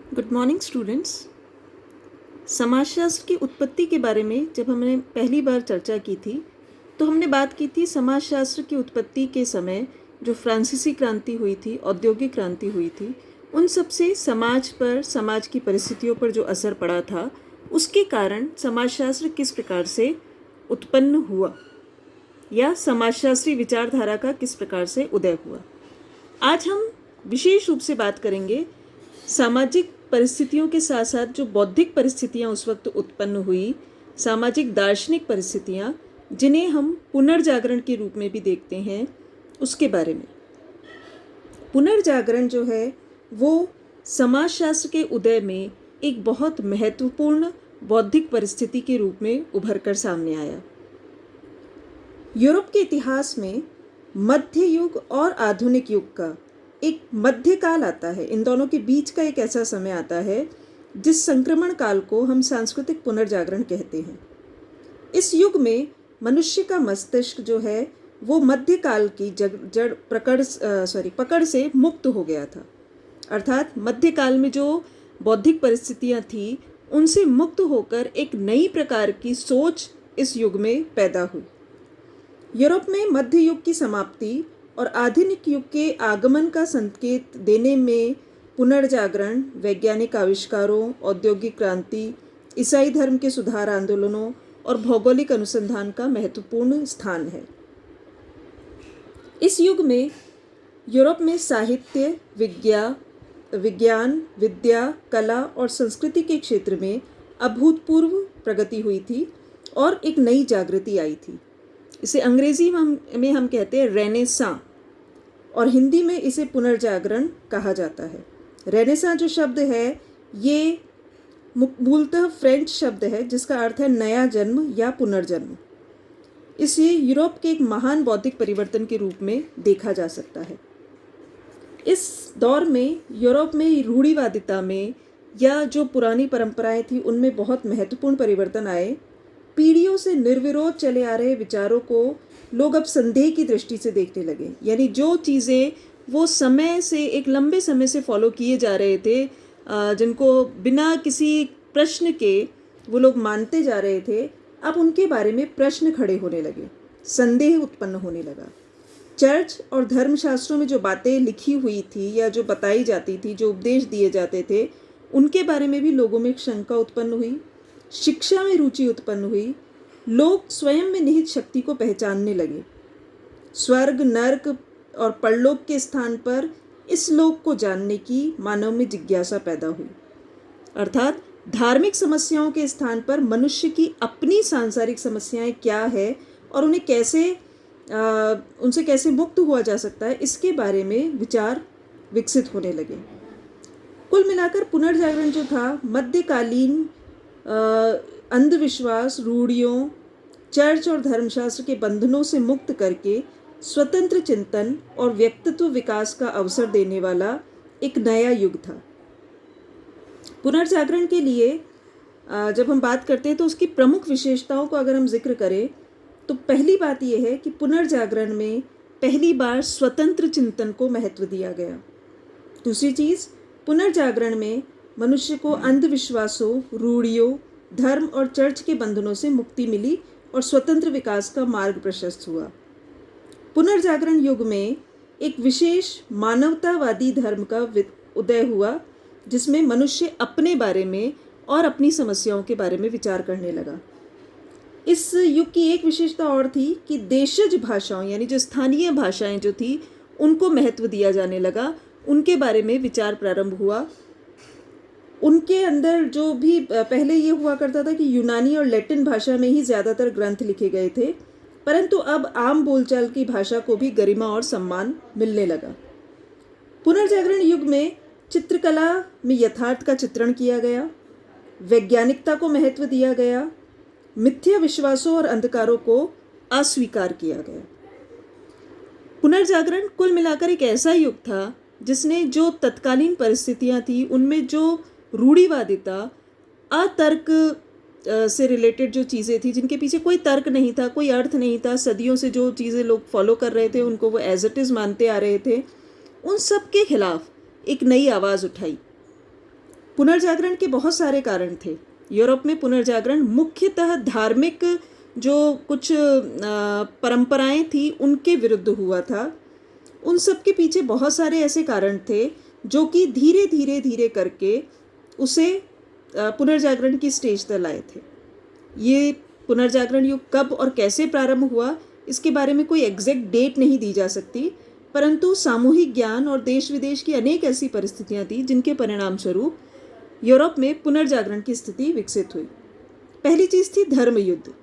Good morning students. समाजशास्त्र की उत्पत्ति के बारे में जब हमने पहली बार चर्चा की थी तो हमने बात की थी समाजशास्त्र की उत्पत्ति के समय जो फ्रांसीसी क्रांति हुई थी, औद्योगिक क्रांति हुई थी, उन सब से समाज पर, समाज की परिस्थितियों पर जो असर पड़ा था, उसके कारण समाजशास्त्र किस प्रकार से उत्पन्न हुआ या समाजशास्त्री विचारधारा का किस प्रकार से उदय हुआ। आज हम विशेष रूप से बात करेंगे सामाजिक परिस्थितियों के साथ साथ जो बौद्धिक परिस्थितियां उस वक्त उत्पन्न हुई, सामाजिक दार्शनिक परिस्थितियां जिन्हें हम पुनर्जागरण के रूप में भी देखते हैं, उसके बारे में। पुनर्जागरण जो है वो समाजशास्त्र के उदय में एक बहुत महत्वपूर्ण बौद्धिक परिस्थिति के रूप में उभर कर सामने आया। यूरोप के इतिहास में मध्य युग और आधुनिक युग का एक मध्यकाल आता है। इन दोनों के बीच का एक ऐसा समय आता है जिस संक्रमण काल को हम सांस्कृतिक पुनर्जागरण कहते हैं। इस युग में मनुष्य का मस्तिष्क जो है वो मध्यकाल की पकड़ से मुक्त हो गया था। अर्थात मध्यकाल में जो बौद्धिक परिस्थितियां थी उनसे मुक्त होकर एक नई प्रकार की सोच इस युग में पैदा हुई। यूरोप में मध्य युग की समाप्ति और आधुनिक युग के आगमन का संकेत देने में पुनर्जागरण, वैज्ञानिक आविष्कारों, औद्योगिक क्रांति, ईसाई धर्म के सुधार आंदोलनों और भौगोलिक अनुसंधान का महत्वपूर्ण स्थान है। इस युग में यूरोप में साहित्य, विज्ञान, विद्या, कला और संस्कृति के क्षेत्र में अभूतपूर्व प्रगति हुई थी और एक नई जागृति आई थी। इसे अंग्रेजी में हम कहते हैं रेनेसां और हिंदी में इसे पुनर्जागरण कहा जाता है। रेनेसां जो शब्द है ये मूलतः फ्रेंच शब्द है जिसका अर्थ है नया जन्म या पुनर्जन्म। इसे यूरोप के एक महान बौद्धिक परिवर्तन के रूप में देखा जा सकता है। इस दौर में यूरोप में रूढ़िवादिता में या जो पुरानी परंपराएं थी उनमें बहुत महत्वपूर्ण परिवर्तन आए। पीढ़ियों से निर्विरोध चले आ रहे विचारों को लोग अब संदेह की दृष्टि से देखने लगे। यानी जो चीज़ें वो समय से, एक लंबे समय से फॉलो किए जा रहे थे, जिनको बिना किसी प्रश्न के वो लोग मानते जा रहे थे, अब उनके बारे में प्रश्न खड़े होने लगे, संदेह उत्पन्न होने लगा। चर्च और धर्मशास्त्रों में जो बातें लिखी हुई थी या जो बताई जाती थी, जो उपदेश दिए जाते थे, उनके बारे में भी लोगों में एक शंका उत्पन्न हुई। शिक्षा में रुचि उत्पन्न हुई। लोग स्वयं में निहित शक्ति को पहचानने लगे। स्वर्ग, नर्क और परलोक के स्थान पर इस लोक को जानने की मानव में जिज्ञासा पैदा हुई। अर्थात धार्मिक समस्याओं के स्थान पर मनुष्य की अपनी सांसारिक समस्याएं क्या है और उन्हें उनसे कैसे मुक्त हुआ जा सकता है, इसके बारे में विचार विकसित होने लगे। कुल मिलाकर पुनर्जागरण जो था मध्यकालीन अंधविश्वास, रूढ़ियों, चर्च और धर्मशास्त्र के बंधनों से मुक्त करके स्वतंत्र चिंतन और व्यक्तित्व विकास का अवसर देने वाला एक नया युग था। पुनर्जागरण के लिए जब हम बात करते हैं तो उसकी प्रमुख विशेषताओं को अगर हम जिक्र करें तो पहली बात यह है कि पुनर्जागरण में पहली बार स्वतंत्र चिंतन को महत्व दिया गया। दूसरी चीज़, पुनर्जागरण में मनुष्य को अंधविश्वासों, रूढ़ियों, धर्म और चर्च के बंधनों से मुक्ति मिली और स्वतंत्र विकास का मार्ग प्रशस्त हुआ। पुनर्जागरण युग में एक विशेष मानवतावादी धर्म का उदय हुआ जिसमें मनुष्य अपने बारे में और अपनी समस्याओं के बारे में विचार करने लगा। इस युग की एक विशेषता और थी कि देशज भाषाओं यानी जो स्थानीय भाषाएं जो थी उनको महत्व दिया जाने लगा, उनके बारे में विचार प्रारंभ हुआ। उनके अंदर जो भी पहले ये हुआ करता था कि यूनानी और लैटिन भाषा में ही ज़्यादातर ग्रंथ लिखे गए थे, परंतु अब आम बोलचाल की भाषा को भी गरिमा और सम्मान मिलने लगा। पुनर्जागरण युग में चित्रकला में यथार्थ का चित्रण किया गया, वैज्ञानिकता को महत्व दिया गया, मिथ्या विश्वासों और अंधकारों को अस्वीकार किया गया। पुनर्जागरण कुल मिलाकर एक ऐसा युग था जिसने जो तत्कालीन परिस्थितियां थी उनमें जो रूढ़िवादिता, अतर्क से रिलेटेड जो चीज़ें थी जिनके पीछे कोई तर्क नहीं था, कोई अर्थ नहीं था, सदियों से जो चीज़ें लोग फॉलो कर रहे थे उनको वो एज इट इज़ मानते आ रहे थे, उन सब के खिलाफ एक नई आवाज़ उठाई। पुनर्जागरण के बहुत सारे कारण थे। यूरोप में पुनर्जागरण मुख्यतः धार्मिक जो कुछ परंपराएं थी उनके विरुद्ध हुआ था। उन सब के पीछे बहुत सारे ऐसे कारण थे जो कि धीरे धीरे धीरे करके उसे पुनर्जागरण की स्टेज तक लाए थे। ये पुनर्जागरण युग कब और कैसे प्रारंभ हुआ इसके बारे में कोई एग्जैक्ट डेट नहीं दी जा सकती, परंतु सामूहिक ज्ञान और देश विदेश की अनेक ऐसी परिस्थितियां थी जिनके परिणाम स्वरूप यूरोप में पुनर्जागरण की स्थिति विकसित हुई। पहली चीज थी धर्म युद्ध।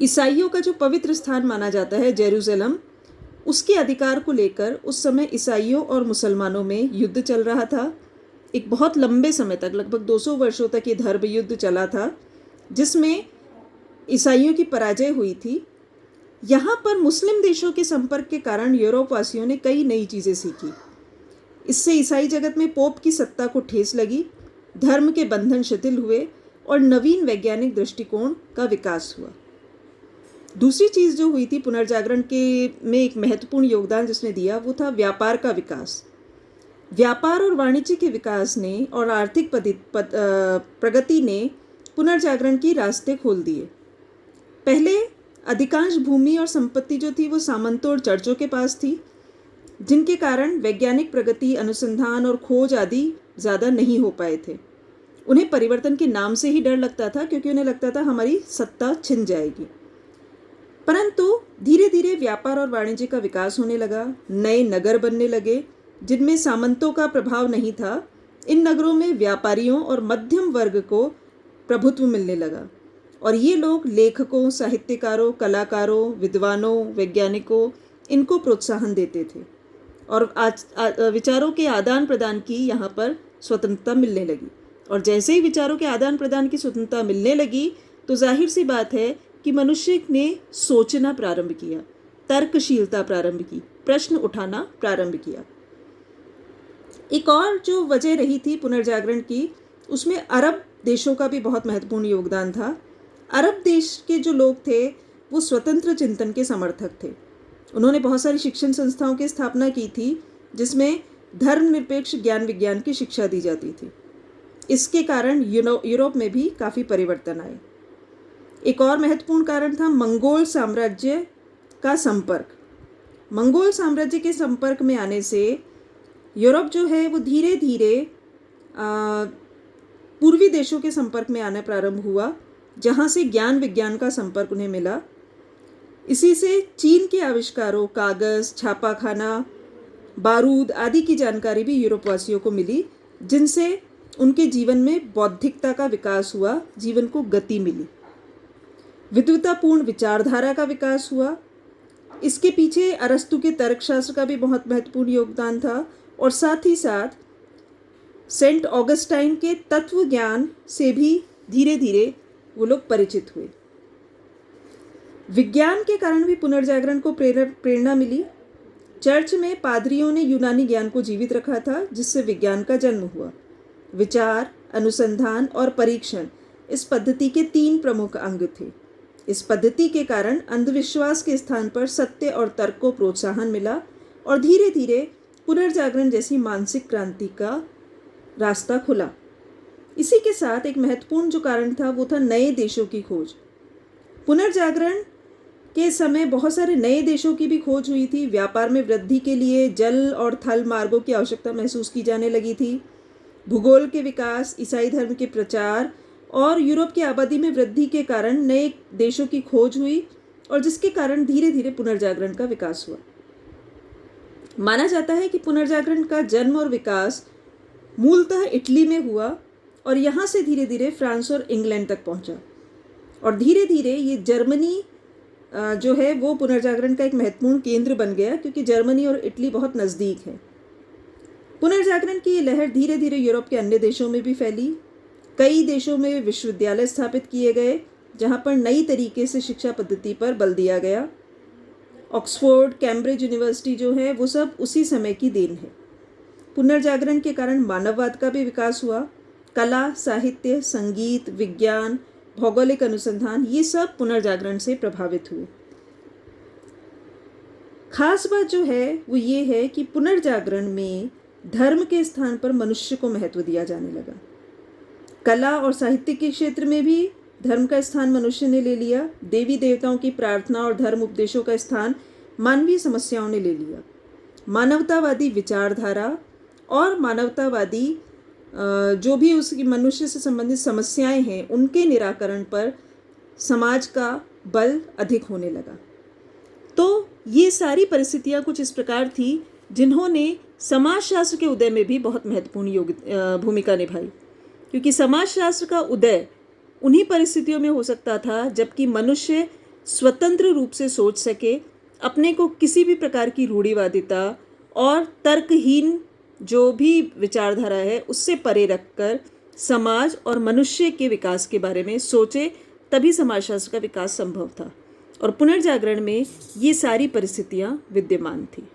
ईसाइयों का जो पवित्र स्थान माना जाता है जेरूसलम, उसके अधिकार को लेकर उस समय ईसाइयों और मुसलमानों में युद्ध चल रहा था। एक बहुत लंबे समय तक, लगभग 200 वर्षों तक ये धर्म युद्ध चला था, जिसमें ईसाइयों की पराजय हुई थी। यहाँ पर मुस्लिम देशों के संपर्क के कारण यूरोप वासियों ने कई नई चीज़ें सीखी। इससे ईसाई जगत में पोप की सत्ता को ठेस लगी, धर्म के बंधन शिथिल हुए और नवीन वैज्ञानिक दृष्टिकोण का विकास हुआ। दूसरी चीज़ जो हुई थी पुनर्जागरण के में एक महत्वपूर्ण योगदान जिसने दिया वो था व्यापार का विकास। व्यापार और वाणिज्य के विकास ने और आर्थिक प्रगति ने पुनर्जागरण की रास्ते खोल दिए। पहले अधिकांश भूमि और संपत्ति जो थी वो सामंतों और चर्चों के पास थी, जिनके कारण वैज्ञानिक प्रगति, अनुसंधान और खोज आदि ज़्यादा नहीं हो पाए थे। उन्हें परिवर्तन के नाम से ही डर लगता था, क्योंकि उन्हें लगता था हमारी सत्ता छिन जाएगी। परंतु धीरे धीरे व्यापार और वाणिज्य का विकास होने लगा। नए नगर बनने लगे जिनमें सामंतों का प्रभाव नहीं था। इन नगरों में व्यापारियों और मध्यम वर्ग को प्रभुत्व मिलने लगा और ये लोग लेखकों, साहित्यकारों, कलाकारों, विद्वानों, वैज्ञानिकों इनको प्रोत्साहन देते थे और विचारों के आदान प्रदान की यहाँ पर स्वतंत्रता मिलने लगी। और जैसे ही विचारों के आदान प्रदान की स्वतंत्रता मिलने लगी तो जाहिर सी बात है कि मनुष्य ने सोचना प्रारंभ किया, तर्कशीलता प्रारंभ की, प्रश्न उठाना प्रारंभ किया। एक और जो वजह रही थी पुनर्जागरण की, उसमें अरब देशों का भी बहुत महत्वपूर्ण योगदान था। अरब देश के जो लोग थे वो स्वतंत्र चिंतन के समर्थक थे। उन्होंने बहुत सारी शिक्षण संस्थाओं की स्थापना की थी जिसमें धर्मनिरपेक्ष ज्ञान विज्ञान की शिक्षा दी जाती थी। इसके कारण यूरोप में भी काफ़ी परिवर्तन आए। एक और महत्वपूर्ण कारण था मंगोल साम्राज्य का संपर्क। मंगोल साम्राज्य के संपर्क में आने से यूरोप जो है वो धीरे धीरे पूर्वी देशों के संपर्क में आना प्रारंभ हुआ, जहाँ से ज्ञान विज्ञान का संपर्क उन्हें मिला। इसी से चीन के आविष्कारों, कागज़, छापाखाना, बारूद आदि की जानकारी भी यूरोपवासियों को मिली, जिनसे उनके जीवन में बौद्धिकता का विकास हुआ, जीवन को गति मिली। विद्वतापूर्ण विचारधारा का विकास हुआ। इसके पीछे अरस्तु के तर्कशास्त्र का भी बहुत महत्वपूर्ण योगदान था और साथ ही साथ सेंट ऑगस्टाइन के तत्व ज्ञान से भी धीरे धीरे वो लोग परिचित हुए। विज्ञान के कारण भी पुनर्जागरण को प्रेरणा मिली। चर्च में पादरियों ने यूनानी ज्ञान को जीवित रखा था, जिससे विज्ञान का जन्म हुआ। विचार, अनुसंधान और परीक्षण इस पद्धति के 3 प्रमुख अंग थे। इस पद्धति के कारण अंधविश्वास के स्थान पर सत्य और तर्क को प्रोत्साहन मिला और धीरे धीरे पुनर्जागरण जैसी मानसिक क्रांति का रास्ता खुला। इसी के साथ एक महत्वपूर्ण जो कारण था वो था नए देशों की खोज। पुनर्जागरण के समय बहुत सारे नए देशों की भी खोज हुई थी। व्यापार में वृद्धि के लिए जल और थल मार्गों की आवश्यकता महसूस की जाने लगी थी। भूगोल के विकास, ईसाई धर्म के प्रचार और यूरोप की आबादी में वृद्धि के कारण नए देशों की खोज हुई और जिसके कारण धीरे धीरे पुनर्जागरण का विकास हुआ। माना जाता है कि पुनर्जागरण का जन्म और विकास मूलतः इटली में हुआ और यहाँ से धीरे धीरे फ्रांस और इंग्लैंड तक पहुँचा और धीरे धीरे ये जर्मनी जो है वो पुनर्जागरण का एक महत्वपूर्ण केंद्र बन गया, क्योंकि जर्मनी और इटली बहुत नज़दीक है। पुनर्जागरण की ये लहर धीरे धीरे यूरोप के अन्य देशों में भी फैली। कई देशों में विश्वविद्यालय स्थापित किए गए जहाँ पर नई तरीके से शिक्षा पद्धति पर बल दिया गया। ऑक्सफोर्ड, कैम्ब्रिज यूनिवर्सिटी जो है वो सब उसी समय की देन है। पुनर्जागरण के कारण मानववाद का भी विकास हुआ। कला, साहित्य, संगीत, विज्ञान, भौगोलिक अनुसंधान ये सब पुनर्जागरण से प्रभावित हुए। खास बात जो है वो ये है कि पुनर्जागरण में धर्म के स्थान पर मनुष्य को महत्व दिया जाने लगा। कला और साहित्य के क्षेत्र में भी धर्म का स्थान मनुष्य ने ले लिया। देवी देवताओं की प्रार्थना और धर्म उपदेशों का स्थान मानवीय समस्याओं ने ले लिया। मानवतावादी विचारधारा और मानवतावादी जो भी उसकी मनुष्य से संबंधित समस्याएं हैं उनके निराकरण पर समाज का बल अधिक होने लगा। तो ये सारी परिस्थितियाँ कुछ इस प्रकार थी जिन्होंने समाजशास्त्र के उदय में भी बहुत महत्वपूर्ण भूमिका निभाई, क्योंकि समाजशास्त्र का उदय उन्हीं परिस्थितियों में हो सकता था जबकि मनुष्य स्वतंत्र रूप से सोच सके, अपने को किसी भी प्रकार की रूढ़िवादिता और तर्कहीन जो भी विचारधारा है उससे परे रखकर समाज और मनुष्य के विकास के बारे में सोचे, तभी समाजशास्त्र का विकास संभव था। और पुनर्जागरण में ये सारी परिस्थितियाँ विद्यमान थी।